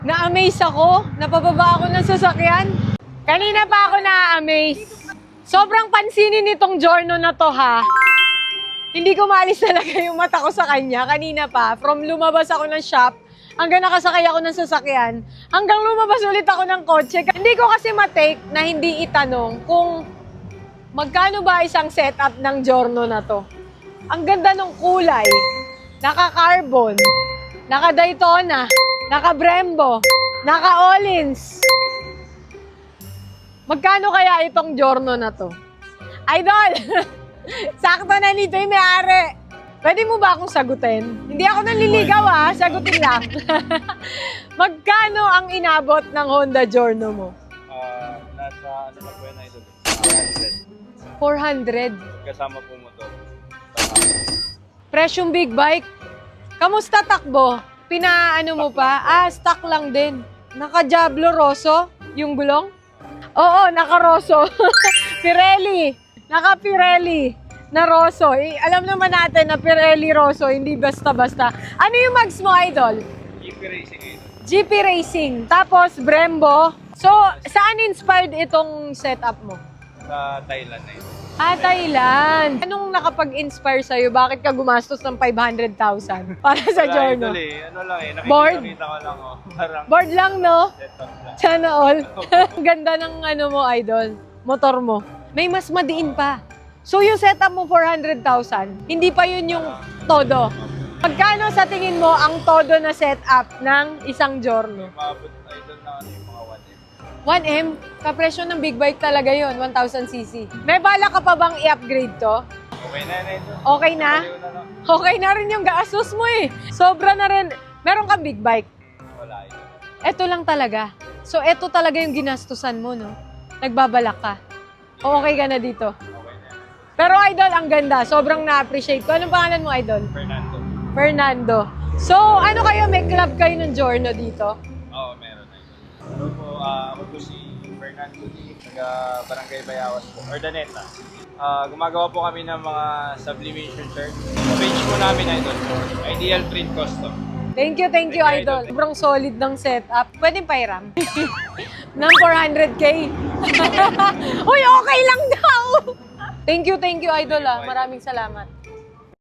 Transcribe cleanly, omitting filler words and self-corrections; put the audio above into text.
Na-amaze ako. Napababa ako ng sasakyan. Kanina pa ako na-amaze. Sobrang pansinin itong Giorno na to, ha. Hindi ko maalis talaga yung mata ko sa kanya. Kanina pa, from lumabas ako ng shop, hanggang nakasakay ako ng sasakyan, hanggang lumabas ulit ako ng kotse. Hindi ko kasi matake na hindi itanong kung magkano ba isang setup ng Giorno na to. Ang ganda ng kulay. Naka-carbon, naka-Daytona, naka-Brembo, naka-Öhlins. Magkano kaya itong Giorno na to? Idol! Sakto na nito yung may-ari. Pwede mo ba akong sagutin? Hindi ako nanliligaw, ha? Sagutin lang. Magkano ang inabot ng Honda Giorno mo? Nasa, ano na po yun, idol? 400. Kasama po motor. Presyong big bike. Kamusta takbo? Pinaano mo pa? Stock lang din. Naka-Diablo Rosso? Yung gulong? Oo, naka-Rosso. Pirelli. Naka-Pirelli na Rosso. Alam naman natin na Pirelli Rosso, hindi basta-basta. Ano yung mags mo, idol? GP Racing, idol. GP Racing. Tapos Brembo. So, saan inspired itong setup mo? Sa Thailand, idol. Thailand. Anong nakapag-inspire sa'yo? Bakit ka gumastos ng 500,000 para sa Wala, Giorno? idol, Ano lang Board? nakikita ko lang, Parang Board lang, no? setup lang. Sana all. Ang ganda ng ano mo, idol. Motor mo. May mas madiin pa. So yung setup mo 400,000, hindi pa yun yung todo. Magkano sa tingin mo ang todo na setup ng isang Giorno? Maabot, idol, na ano yung mga 1M. 1M? Kapresyo ng big bike talaga yun, 1,000cc. May bala ka pa bang i-upgrade to? Okay na, idol. Okay na? Baliw na, no? Okay na rin yung gastos mo eh. Sobra na rin. Meron kang big bike. Wala, idol. Ito lang talaga. So ito talaga yung ginastusan mo, no? Nagbabalak ka. O okay ka na dito? Okay na. Pero idol, ang ganda. Sobrang na-appreciate ko. Anong pangalan mo, idol? Fernando. Fernando. So, ano kayo? May club kayo ng Giorno dito? Oo, meron, idol. Ano po, ako po si Fernando D. Taga-Barangay Bayawas po, Ordaneta. Gumagawa po kami ng mga sublimation shirt. Page po namin, idol. Ideal Print Custom. Thank you, idol. Sobrang solid ng setup. Pwedeng pairam. ng 400K. Uy, okay lang daw. Thank you, idol. Maraming salamat.